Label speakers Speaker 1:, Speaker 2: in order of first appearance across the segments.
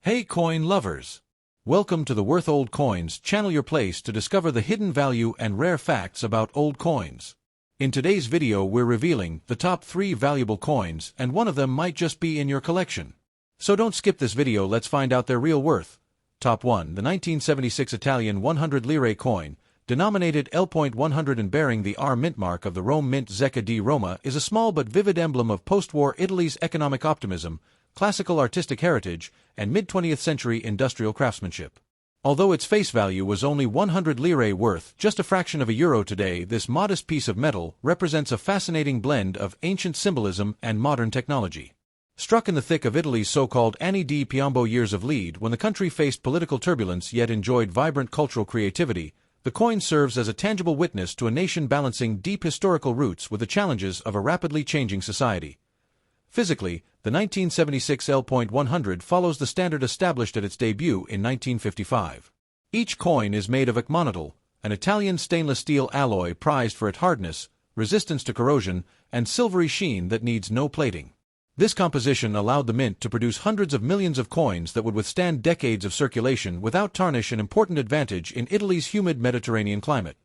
Speaker 1: Hey coin lovers! Welcome to the Worth Old Coins channel, your place to discover the hidden value and rare facts about old coins. In today's video we're revealing the top 3 valuable coins, and one of them might just be in your collection. So don't skip this video, let's find out their real worth. Top 1. The 1976 Italian 100 lire coin, denominated L.100 and bearing the R mint mark of the Rome Mint Zecca di Roma, is a small but vivid emblem of post-war Italy's economic optimism, classical artistic heritage, and mid-20th century industrial craftsmanship. Although its face value was only 100 lire worth, just a fraction of a euro today, this modest piece of metal represents a fascinating blend of ancient symbolism and modern technology. Struck in the thick of Italy's so-called Anni di Piombo years of lead, when the country faced political turbulence yet enjoyed vibrant cultural creativity, the coin serves as a tangible witness to a nation balancing deep historical roots with the challenges of a rapidly changing society. Physically, the 1976 L.100 follows the standard established at its debut in 1955. Each coin is made of acmonitol, an Italian stainless steel alloy prized for its hardness, resistance to corrosion, and silvery sheen that needs no plating. This composition allowed the mint to produce hundreds of millions of coins that would withstand decades of circulation without tarnish, an important advantage in Italy's humid Mediterranean climate.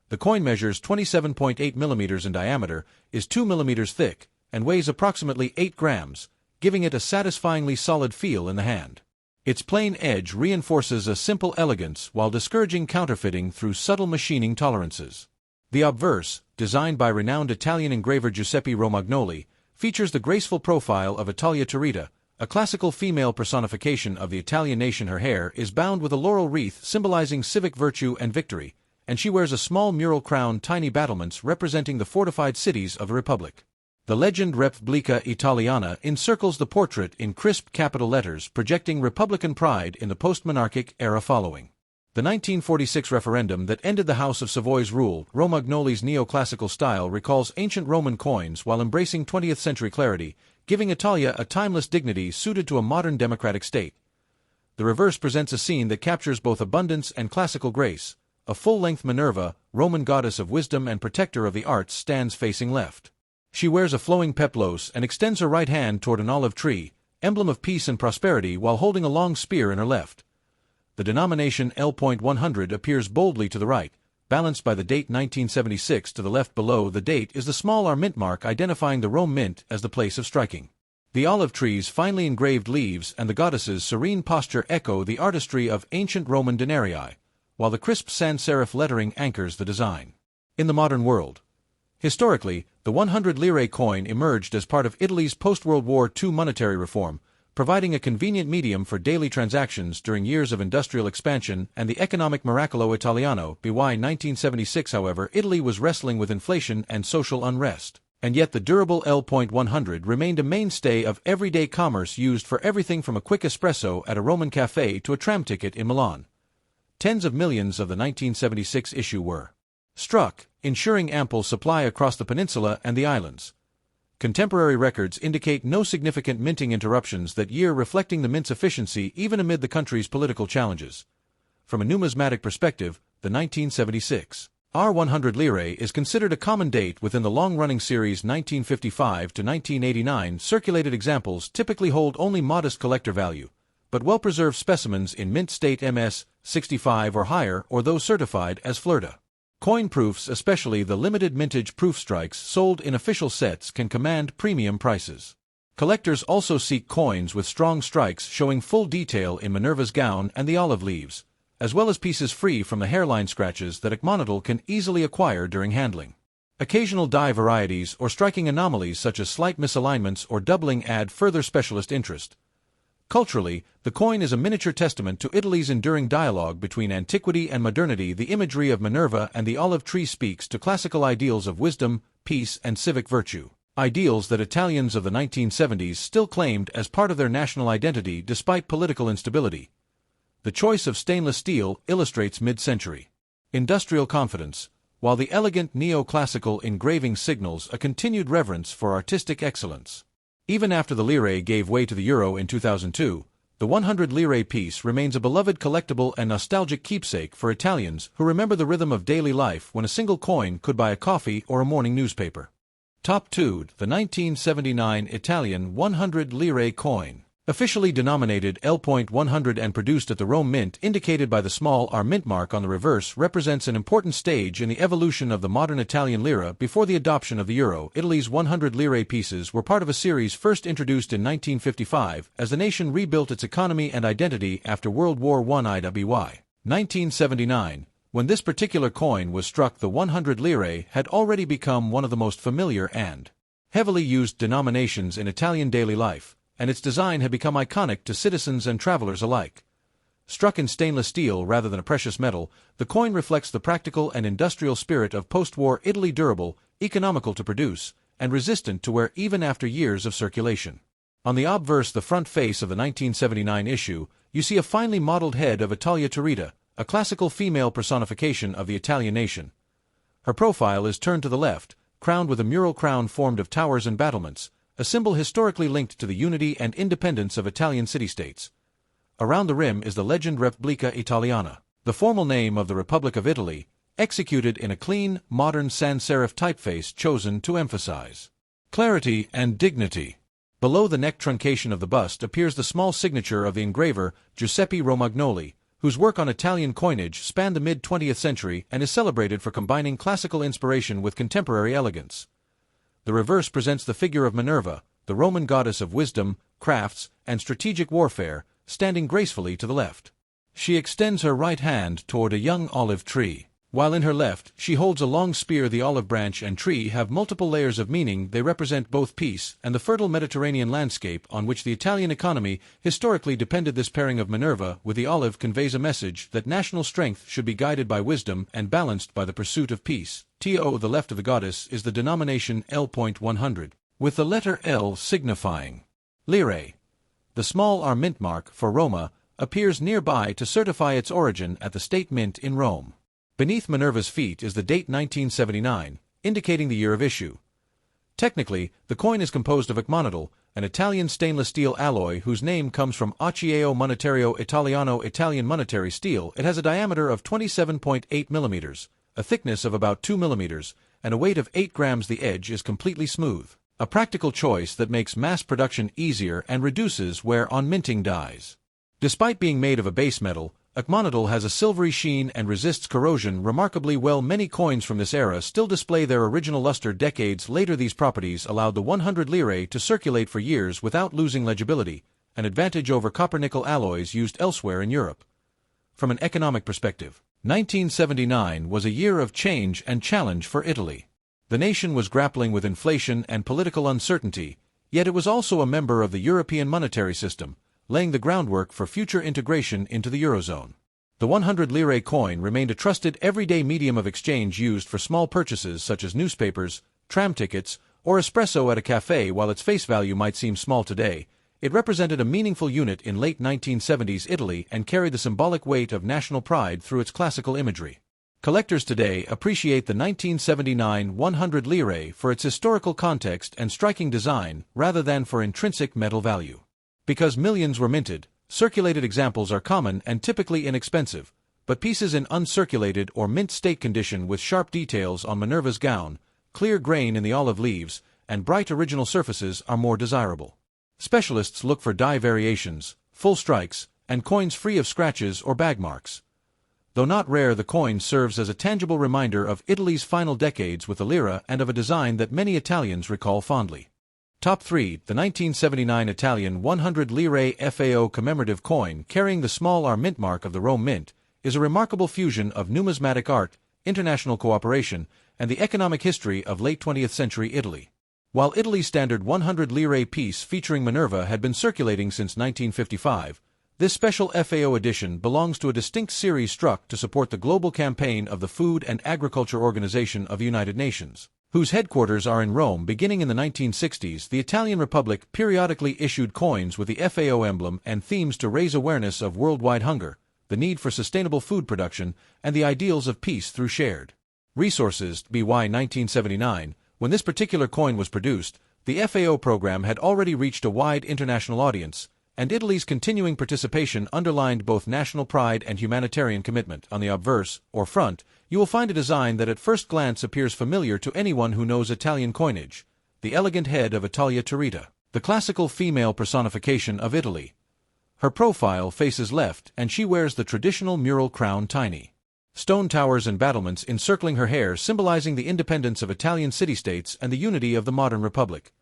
Speaker 1: The coin measures 27.8 millimeters in diameter, is 2 millimeters thick, and weighs approximately 8 grams, giving it a satisfyingly solid feel in the hand. Its plain edge reinforces a simple elegance while discouraging counterfeiting through subtle machining tolerances. The obverse, designed by renowned Italian engraver Giuseppe Romagnoli, features the graceful profile of Italia Turrita, a classical female personification of the Italian nation. Her hair is bound with a laurel wreath symbolizing civic virtue and victory, and she wears a small mural crowned tiny battlements representing the fortified cities of the Republic. The legend Repubblica Italiana encircles the portrait in crisp capital letters, projecting Republican pride in the post-monarchic era following the 1946 referendum that ended the House of Savoy's rule. Romagnoli's neoclassical style recalls ancient Roman coins while embracing 20th century clarity, giving Italia a timeless dignity suited to a modern democratic state. The reverse presents a scene that captures both abundance and classical grace. A full-length Minerva, Roman goddess of wisdom and protector of the arts, stands facing left. She wears a flowing peplos and extends her right hand toward an olive tree, emblem of peace and prosperity, while holding a long spear in her left. The denomination L.100 appears boldly to the right, balanced by the date 1976 to the left. Below the date is the small R mint mark identifying the Rome Mint as the place of striking. The olive tree's finely engraved leaves and the goddess's serene posture echo the artistry of ancient Roman denarii, while the crisp sans serif lettering anchors the design. In the modern world, historically, the 100 lire coin emerged as part of Italy's post-World War II monetary reform, providing a convenient medium for daily transactions during years of industrial expansion and the economic miracolo italiano. By 1976, however, Italy was wrestling with inflation and social unrest, and yet the durable L.100 remained a mainstay of everyday commerce, used for everything from a quick espresso at a Roman cafe to a tram ticket in Milan. Tens of millions of the 1976 issue were struck, ensuring ample supply across the peninsula and the islands. Contemporary records indicate no significant minting interruptions that year, reflecting the mint's efficiency even amid the country's political challenges. From a numismatic perspective, the 1976 R100 lire is considered a common date within the long-running series 1955 to 1989. Circulated examples typically hold only modest collector value, but well-preserved specimens in mint state MS 65 or higher, or those certified as Flirta coin proofs, especially the limited mintage proof strikes sold in official sets, can command premium prices. Collectors also seek coins with strong strikes showing full detail in Minerva's gown and the olive leaves, as well as pieces free from the hairline scratches that acmonitol can easily acquire during handling. Occasional die varieties or striking anomalies such as slight misalignments or doubling add further specialist interest. Culturally, the coin is a miniature testament to Italy's enduring dialogue between antiquity and modernity. The imagery of Minerva and the olive tree speaks to classical ideals of wisdom, peace, and civic virtue, ideals that Italians of the 1970s still claimed as part of their national identity despite political instability. The choice of stainless steel illustrates mid-century industrial confidence, while the elegant neoclassical engraving signals a continued reverence for artistic excellence. Even after the lire gave way to the euro in 2002, the 100 lire piece remains a beloved collectible and nostalgic keepsake for Italians who remember the rhythm of daily life when a single coin could buy a coffee or a morning newspaper. Top 2. The 1979 Italian 100 lire coin. Officially denominated L.100 and produced at the Rome Mint, indicated by the small R mint mark on the reverse, represents an important stage in the evolution of the modern Italian lira before the adoption of the euro. Italy's 100 lire pieces were part of a series first introduced in 1955 as the nation rebuilt its economy and identity after World War I. IWY 1979, when this particular coin was struck, the 100 lire had already become one of the most familiar and heavily used denominations in Italian daily life, and its design had become iconic to citizens and travelers alike. Struck in stainless steel rather than a precious metal, the coin reflects the practical and industrial spirit of post-war Italy, durable, economical to produce, and resistant to wear even after years of circulation. On the obverse, the front face of the 1979 issue, you see a finely modeled head of Italia Turrita, a classical female personification of the Italian nation. Her profile is turned to the left, crowned with a mural crown formed of towers and battlements, a symbol historically linked to the unity and independence of Italian city-states. Around the rim is the legend Repubblica Italiana, the formal name of the Republic of Italy, executed in a clean, modern sans-serif typeface chosen to emphasize clarity and dignity. Below the neck truncation of the bust appears the small signature of the engraver Giuseppe Romagnoli, whose work on Italian coinage spanned the mid-20th century and is celebrated for combining classical inspiration with contemporary elegance. The reverse presents the figure of Minerva, the Roman goddess of wisdom, crafts, and strategic warfare, standing gracefully to the left. She extends her right hand toward a young olive tree, while in her left she holds a long spear. The olive branch and tree have multiple layers of meaning. They represent both peace and the fertile Mediterranean landscape on which the Italian economy historically depended. This pairing of Minerva with the olive conveys a message that national strength should be guided by wisdom and balanced by the pursuit of peace. To the left of the goddess is the denomination L.100, with the letter L signifying lire. The small R mint mark for Roma appears nearby to certify its origin at the State Mint in Rome. Beneath Minerva's feet is the date 1979, indicating the year of issue. Technically, the coin is composed of acmonitol, an Italian stainless steel alloy whose name comes from Acciaio Monetario Italiano, Italian monetary steel. It has a diameter of 27.8 millimeters, a thickness of about 2 millimeters, and a weight of 8 grams. The edge is completely smooth, a practical choice that makes mass production easier and reduces wear on minting dies. Despite being made of a base metal, acmonitol has a silvery sheen and resists corrosion remarkably well. Many coins from this era still display their original luster decades later. These properties allowed the 100 lire to circulate for years without losing legibility, an advantage over copper-nickel alloys used elsewhere in Europe. From an economic perspective, 1979 was a year of change and challenge for Italy. The nation was grappling with inflation and political uncertainty, yet it was also a member of the European monetary system, laying the groundwork for future integration into the Eurozone. The 100 lire coin remained a trusted everyday medium of exchange used for small purchases such as newspapers, tram tickets, or espresso at a cafe. While its face value might seem small today, it represented a meaningful unit in late 1970s Italy and carried the symbolic weight of national pride through its classical imagery. Collectors today appreciate the 1979 100 lire for its historical context and striking design rather than for intrinsic metal value. Because millions were minted, circulated examples are common and typically inexpensive, but pieces in uncirculated or mint state condition with sharp details on Minerva's gown, clear grain in the olive leaves, and bright original surfaces are more desirable. Specialists look for die variations, full strikes, and coins free of scratches or bag marks. Though not rare, the coin serves as a tangible reminder of Italy's final decades with the lira and of a design that many Italians recall fondly. Top 3. The 1979 Italian 100 lire FAO commemorative coin carrying the small R mint mark of the Rome Mint is a remarkable fusion of numismatic art, international cooperation, and the economic history of late 20th century Italy. While Italy's standard 100 lire piece featuring Minerva had been circulating since 1955, this special FAO edition belongs to a distinct series struck to support the global campaign of the Food and Agriculture Organization of the United Nations, whose headquarters are in Rome. Beginning in the 1960s, the Italian Republic periodically issued coins with the FAO emblem and themes to raise awareness of worldwide hunger, the need for sustainable food production, and the ideals of peace through shared resources. By 1979, when this particular coin was produced, the FAO program had already reached a wide international audience, and Italy's continuing participation underlined both national pride and humanitarian commitment. On the obverse, or front, you will find a design that at first glance appears familiar to anyone who knows Italian coinage: the elegant head of Italia Turrita. the classical female personification of Italy. Her profile faces left and she wears the traditional mural crown tiny. Stone towers and battlements encircling her hair symbolizing the independence of Italian city-states and the unity of the modern republic.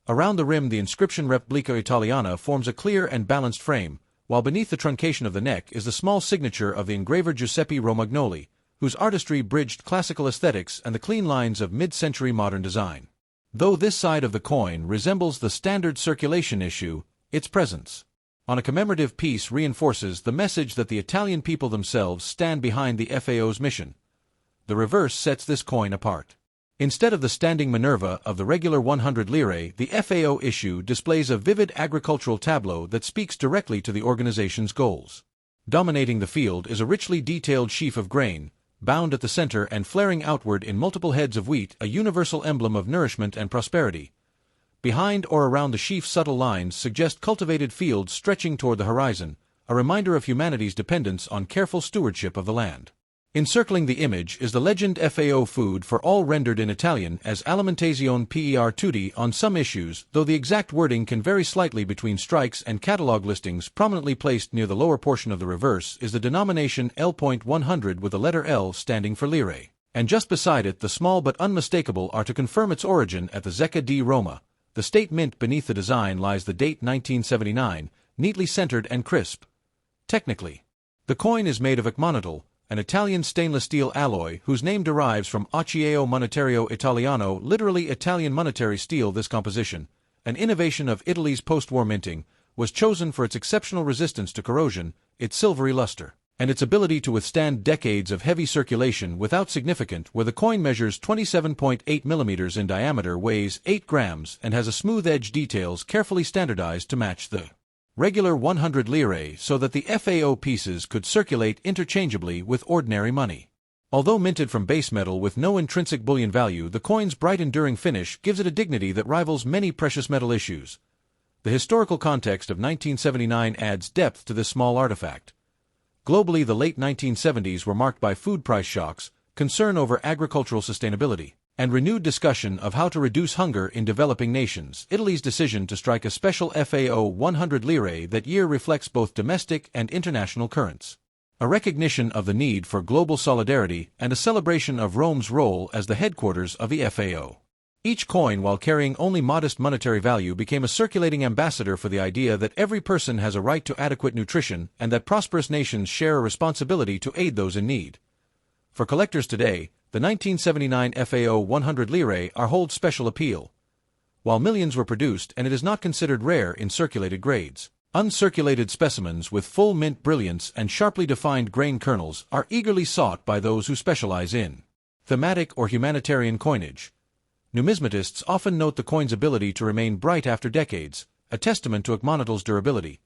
Speaker 1: Around the rim the inscription Repubblica Italiana forms a clear and balanced frame, while beneath the truncation of the neck is the small signature of the engraver Giuseppe Romagnoli, whose artistry bridged classical aesthetics and the clean lines of mid-century modern design. Though this side of the coin resembles the standard circulation issue, its presence on a commemorative piece reinforces the message that the Italian people themselves stand behind the FAO's mission. The reverse sets this coin apart. Instead of the standing Minerva of the regular 100 lire, the FAO issue displays a vivid agricultural tableau that speaks directly to the organization's goals. Dominating the field is a richly detailed sheaf of grain, bound at the center and flaring outward in multiple heads of wheat, a universal emblem of nourishment and prosperity. Behind or around the sheaf subtle lines suggest cultivated fields stretching toward the horizon, a reminder of humanity's dependence on careful stewardship of the land. Encircling the image is the legend FAO food for all, rendered in Italian as alimentazione per tutti on some issues, though the exact wording can vary slightly between strikes and catalog listings. Prominently placed near the lower portion of the reverse is the denomination L.100 with the letter L standing for lire, and just beside it the small but unmistakable are to confirm its origin at the Zecca di Roma. The state mint beneath the design lies the date 1979, neatly centered and crisp. Technically, the coin is made of acmonitol, an Italian stainless steel alloy whose name derives from acciaio monetario italiano, literally Italian monetary steel. This composition, an innovation of Italy's post-war minting, was chosen for its exceptional resistance to corrosion, its silvery luster, and its ability to withstand decades of heavy circulation without significant. Where the coin measures 27.8 mm in diameter, weighs 8 grams, and has a smooth edge details carefully standardized to match the regular 100 lire so that the FAO pieces could circulate interchangeably with ordinary money. Although minted from base metal with no intrinsic bullion value, the coin's bright enduring finish gives it a dignity that rivals many precious metal issues. The historical context of 1979 adds depth to this small artifact. Globally, the late 1970s were marked by food price shocks, concern over agricultural sustainability, and renewed discussion of how to reduce hunger in developing nations. Italy's decision to strike a special FAO 100 lire that year reflects both domestic and international currents, a recognition of the need for global solidarity and a celebration of Rome's role as the headquarters of the FAO. Each coin, while carrying only modest monetary value, became a circulating ambassador for the idea that every person has a right to adequate nutrition and that prosperous nations share a responsibility to aid those in need. For collectors today, the 1979 FAO 100 lire holds special appeal. While millions were produced and it is not considered rare in circulated grades, uncirculated specimens with full mint brilliance and sharply defined grain kernels are eagerly sought by those who specialize in thematic or humanitarian coinage. Numismatists often note the coin's ability to remain bright after decades, a testament to acmonitol's durability.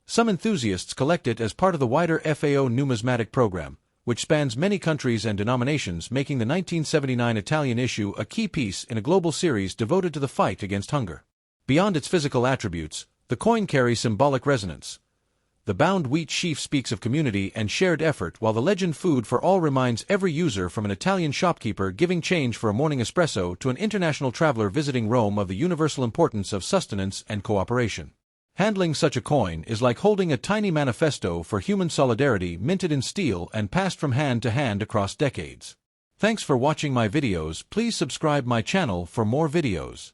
Speaker 1: Some enthusiasts collect it as part of the wider FAO numismatic program, which spans many countries and denominations, making the 1979 Italian issue a key piece in a global series devoted to the fight against hunger. Beyond its physical attributes, the coin carries symbolic resonance. The bound wheat sheaf speaks of community and shared effort, while the legend food for all reminds every user, from an Italian shopkeeper giving change for a morning espresso to an international traveler visiting Rome, of the universal importance of sustenance and cooperation. Handling such a coin is like holding a tiny manifesto for human solidarity, minted in steel and passed from hand to hand across decades. Thanks for watching my videos. Please subscribe my channel for more videos.